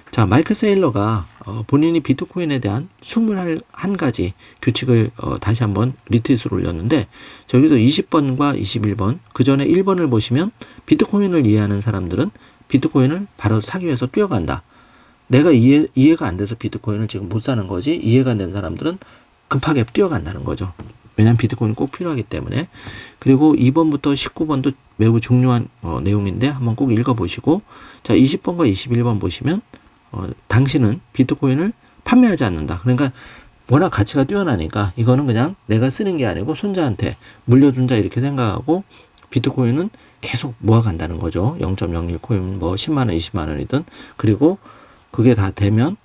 자, 마이클 세일러가 본인이 비트코인에 대한 21가지 규칙을 다시 한번 리트윗을 올렸는데, 저기서 20번과 21번, 그 전에 1번을 보시면 비트코인을 이해하는 사람들은 비트코인을 바로 사기 위해서 뛰어간다. 내가 이해가 안 돼서 비트코인을 지금 못 사는 거지, 이해가 안 된 사람들은 급하게 뛰어간다는 거죠. 왜냐하면 비트코인이 꼭 필요하기 때문에. 그리고 2번부터 19번도 매우 중요한 내용인데 한번 꼭 읽어보시고, 자, 20번과 21번 보시면 당신은 비트코인을 판매하지 않는다. 그러니까 워낙 가치가 뛰어나니까 이거는 그냥 내가 쓰는 게 아니고 손자한테 물려준다, 이렇게 생각하고 비트코인은 계속 모아간다는 거죠. 0.01 코인 뭐 10만 원, 20만 원이든. 그리고 그게 다 되면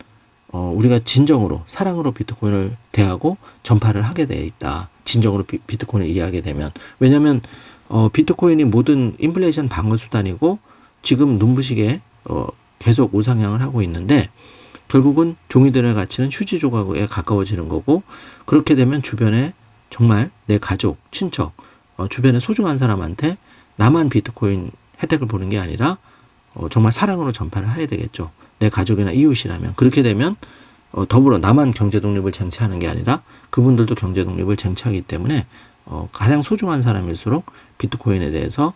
우리가 진정으로 사랑으로 비트코인을 대하고 전파를 하게 돼 있다. 진정으로 비트코인을 이해하게 되면. 왜냐하면 비트코인이 모든 인플레이션 방어 수단이고 지금 눈부시게 계속 우상향을 하고 있는데 결국은 종이들의 가치는 휴지 조각에 가까워지는 거고 그렇게 되면 주변에 정말 내 가족, 친척, 주변에 소중한 사람한테 나만 비트코인 혜택을 보는 게 아니라 정말 사랑으로 전파를 해야 되겠죠. 내 가족이나 이웃이라면. 그렇게 되면 더불어 나만 경제 독립을 쟁취하는 게 아니라 그분들도 경제 독립을 쟁취하기 때문에 가장 소중한 사람일수록 비트코인에 대해서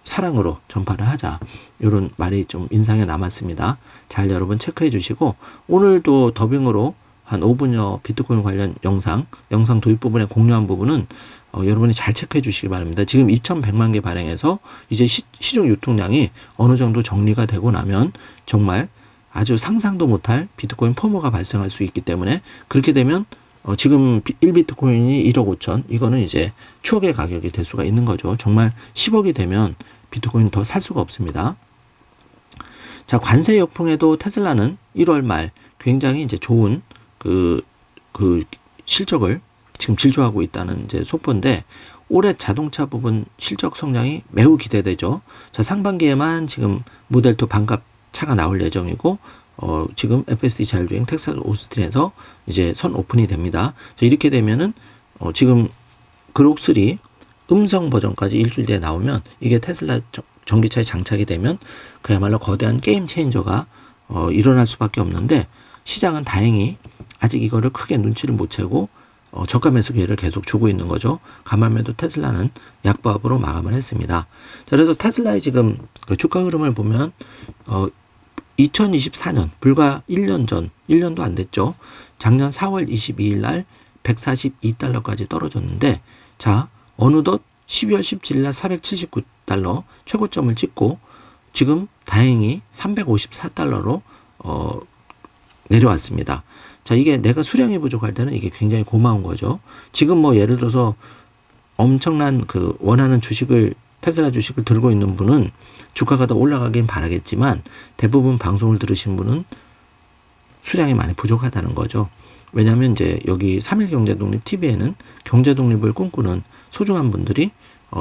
사랑으로 전파를 하자. 이런 말이 좀 인상에 남았습니다. 잘 여러분 체크해 주시고 오늘도 더빙으로 한 5분여 비트코인 관련 영상 도입 부분에 공유한 부분은 여러분이 잘 체크해 주시기 바랍니다. 지금 2100만 개 발행해서 이제 시중 유통량이 어느 정도 정리가 되고 나면 정말 아주 상상도 못할 비트코인 포모가 발생할 수 있기 때문에 그렇게 되면 지금 1비트코인이 1억 5천 이거는 이제 추억의 가격이 될 수가 있는 거죠. 정말 10억이 되면 비트코인 더 살 수가 없습니다. 자, 관세 역풍에도 테슬라는 1월 말 굉장히 이제 좋은 그 실적을 지금 질주하고 있다는 이제 속보인데 올해 자동차 부분 실적 성장이 매우 기대되죠. 자, 상반기에만 지금 모델 2 반값 차가 나올 예정이고 지금 FSD 자율주행 텍사스 오스틴에서 이제 선 오픈이 됩니다. 자, 이렇게 되면은 지금 그록 3 음성 버전까지 일주일 뒤에 나오면 이게 테슬라 전기차에 장착이 되면 그야말로 거대한 게임 체인저가 일어날 수밖에 없는데 시장은 다행히 아직 이거를 크게 눈치를 못 채고 저가 매수 기회를 계속 주고 있는 거죠. 가만해도 테슬라는 약보합으로 마감을 했습니다. 자, 그래서 테슬라의 지금 그 주가 흐름을 보면 2024년 불과 1년 전 1년도 안 됐죠. 작년 4월 22일 날 142달러까지 떨어졌는데 자, 어느덧 12월 17일 날 479달러 최고점을 찍고 지금 다행히 354달러로 내려왔습니다. 자, 이게 내가 수량이 부족할 때는 이게 굉장히 고마운 거죠. 지금 뭐 예를 들어서 엄청난 그 원하는 주식을 테슬라 주식을 들고 있는 분은 주가가 더 올라가긴 바라겠지만 대부분 방송을 들으신 분은 수량이 많이 부족하다는 거죠. 왜냐하면 이제 여기 3일 경제독립 TV에는 경제독립을 꿈꾸는 소중한 분들이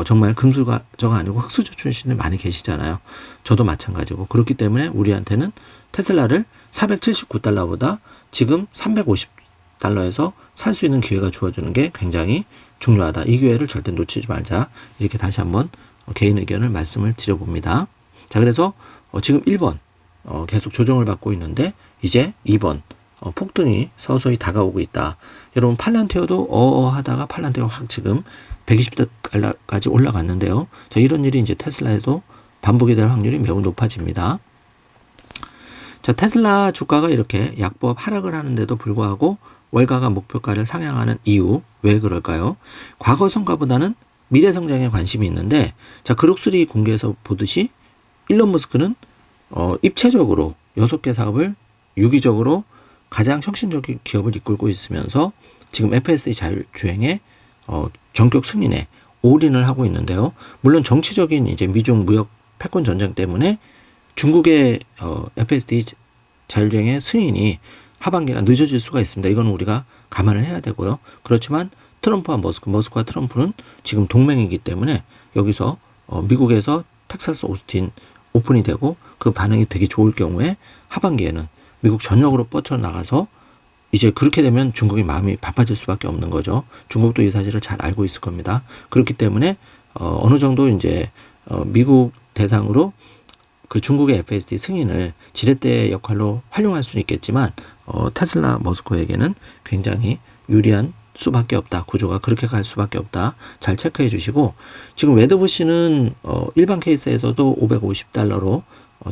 정말 금수저가 아니고 흑수저 출신들 많이 계시잖아요. 저도 마찬가지고 그렇기 때문에 우리한테는 테슬라를 479달러보다 지금 350달러에서 살 수 있는 기회가 주어지는 게 굉장히 중요하다. 이 기회를 절대 놓치지 말자. 이렇게 다시 한번 개인 의견을 말씀을 드려봅니다. 자, 그래서 지금 1번 계속 조정을 받고 있는데 이제 2번 폭등이 서서히 다가오고 있다. 여러분 팔란티어도 하다가 팔란티어가 확 지금 120달러까지 올라갔는데요. 자, 이런 일이 이제 테슬라에도 반복이 될 확률이 매우 높아집니다. 자, 테슬라 주가가 이렇게 약보합 하락을 하는데도 불구하고 월가가 목표가를 상향하는 이유 왜 그럴까요? 과거 성과보다는 미래 성장에 관심이 있는데 자, 그록3 공개에서 보듯이 일론 머스크는 입체적으로 6개 사업을 유기적으로 가장 혁신적인 기업을 이끌고 있으면서 지금 FSD 자율주행에 전격 승인에 올인을 하고 있는데요. 물론 정치적인 이제 미중 무역 패권 전쟁 때문에 중국의 FSD 자율주행의 승인이 하반기나 늦어질 수가 있습니다. 이건 우리가 감안을 해야 되고요. 그렇지만 트럼프와 머스크와 트럼프는 지금 동맹이기 때문에 여기서 미국에서 텍사스 오스틴 오픈이 되고 그 반응이 되게 좋을 경우에 하반기에는 미국 전역으로 뻗쳐나가서 이제 그렇게 되면 중국이 마음이 바빠질 수밖에 없는 거죠. 중국도 이 사실을 잘 알고 있을 겁니다. 그렇기 때문에 어느 정도 이제 미국 대상으로 그 중국의 FSD 승인을 지렛대 역할로 활용할 수는 있겠지만 테슬라 머스크에게는 굉장히 유리한 수밖에 없다. 구조가 그렇게 갈 수밖에 없다. 잘 체크해 주시고 지금 웨더부시는 일반 케이스에서도 550달러로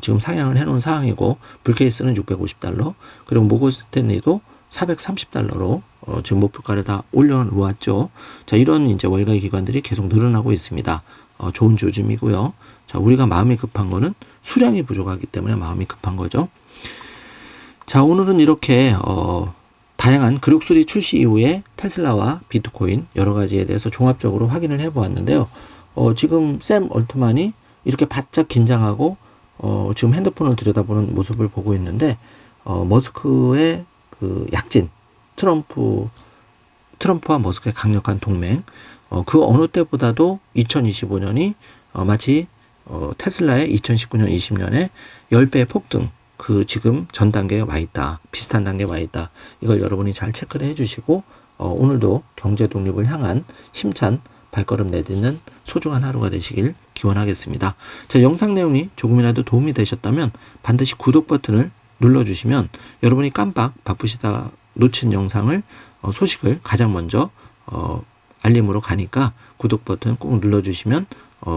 지금 상향을 해놓은 상황이고 불케이스는 650달러 그리고 모건 스탠리도 430달러로 지금 목표가를 다 올려놓았죠. 자, 이런 이제 월가의 기관들이 계속 늘어나고 있습니다. 좋은 조짐이고요. 자, 우리가 마음이 급한 거는 수량이 부족하기 때문에 마음이 급한 거죠. 자, 오늘은 이렇게 다양한 그록3 출시 이후에 테슬라와 비트코인 여러 가지에 대해서 종합적으로 확인을 해보았는데요. 지금 샘 얼트만이 이렇게 바짝 긴장하고 지금 핸드폰을 들여다보는 모습을 보고 있는데 머스크의 그 약진 트럼프와 머스크의 강력한 동맹 그 어느 때보다도 2025년이 마치 테슬라의 2019년 20년에 10배의 폭등 그 지금 전 단계에 와 있다. 비슷한 단계에 와 있다. 이걸 여러분이 잘 체크를 해주시고 오늘도 경제 독립을 향한 힘찬 발걸음 내딛는 소중한 하루가 되시길 기원하겠습니다. 자, 영상 내용이 조금이라도 도움이 되셨다면 반드시 구독 버튼을 눌러주시면 여러분이 깜빡 바쁘시다 놓친 영상을 소식을 가장 먼저 알림으로 가니까 구독 버튼 꼭 눌러주시면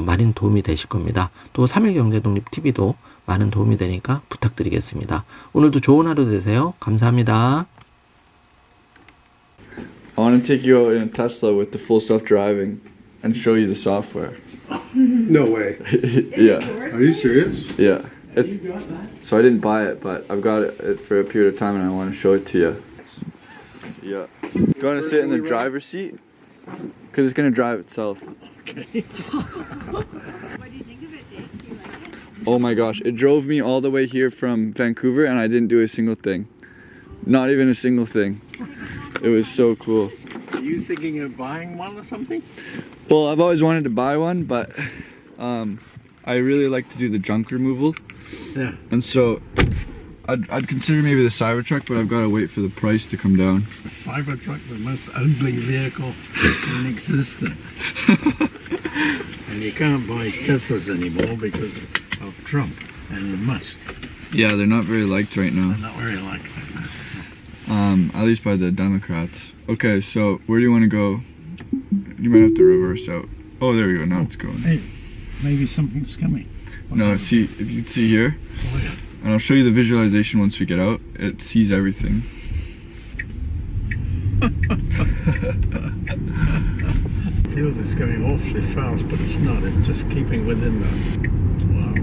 많은 도움이 되실 겁니다. 또 3일 경제독립TV도 많은 도움이 되니까 부탁드리겠습니다. 오늘도 좋은 하루 되세요. 감사합니다. I want to take you out in a Tesla with the full self-driving and show you the software. No way. Yeah, Are you serious? yeah. It's so I didn't buy it, but I've got it for a period of time, and I want to show it to you. Yeah. Going to sit in the driver's seat because it's going to drive itself. What do you think of it, Jake? Do you like it? Oh my gosh, it drove me all the way here from Vancouver, and I didn't do a single thing. Not even a single thing. It was so cool. Are you thinking of buying one or something? Well, I've always wanted to buy one, but I really like to do the junk removal, Yeah. and so I'd consider maybe the Cybertruck, but I've got to wait for the price to come down. The Cybertruck, the most ugly vehicle in existence. And you can't buy Teslas anymore because of Trump and Musk. Yeah, they're not very liked right now, They're not very likely. at least by the Democrats. Okay, so where do you want to go? You might have to reverse out. Oh, there we go. Now it's going. Hey, maybe something's coming. No, see, if you see here, Oh, yeah. and I'll show you the visualization once we get out. It sees everything. Feels it's going awfully fast, but it's not. It's just keeping within that. Wow.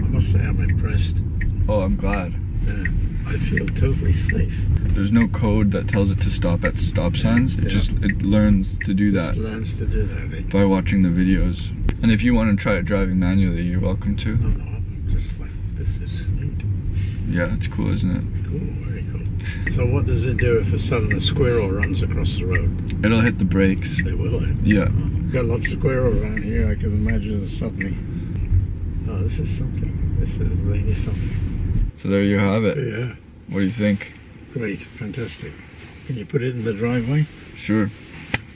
I must say I'm impressed. Oh, I'm glad. Yeah, I feel totally safe. There's no code that tells it to stop at stop signs. It it learns to do that Just learns to do that. Eh? by watching the videos. And if you want to try it driving manually, you're welcome to. No, I'm just like, this is neat. Yeah, it's cool, isn't it? Cool, very cool. So what does it do if a sudden squirrel runs across the road? It'll hit the brakes. It will. Eh? Yeah. Got lots of squirrels around here. I can imagine suddenly. Oh, this is something. This is really something. So there you have it. Yeah, What do you think? great, fantastic. Can you put it in the driveway? Sure.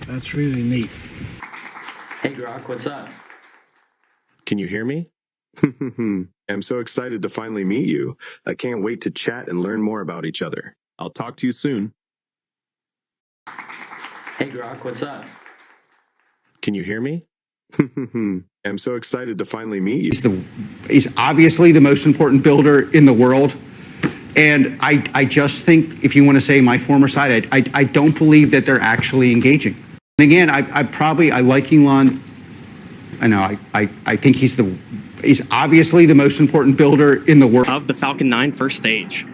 That's really neat. Hey Grok, what's up? Can you hear me? I'm so excited to finally meet you. I can't wait to chat and learn more about each other. I'll talk to you soon. Hey Grok, what's up? Can you hear me? I'm so excited to finally meet you. He's obviously the most important builder in the world. And I just think, if you want to say my former side, I don't believe that they're actually engaging. And again, I like Elon. I know, I think he's obviously the most important builder in the world. Of the Falcon 9 first stage.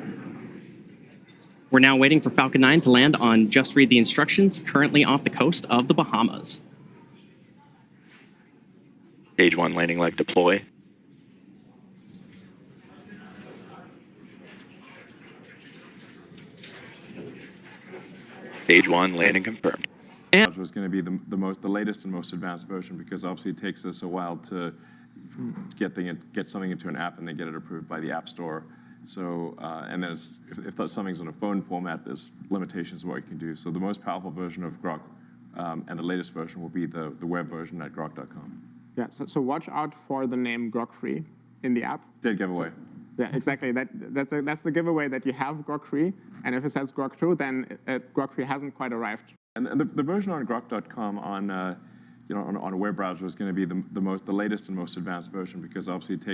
We're now waiting for Falcon 9 to land on Just Read the Instructions, currently off the coast of the Bahamas. Stage 1 landing leg deploy. Stage 1 landing confirmed. Was going to be the latest and most advanced version, because obviously it takes us a while to get something into an app and then get it approved by the App Store. So and then if that something's in a phone format, there's limitations of what you can do. So the most powerful version of Grok and the latest version will be the web version at grok.com. Yeah, so watch out for the name Grok Free in the app. Dead giveaway. Yeah, exactly. That's the giveaway, that you have Grok Free, and if it says Grok 2, then Grok Free hasn't quite arrived. And the version on grok.com on a web browser is going to be the latest and most advanced version, because obviously it takes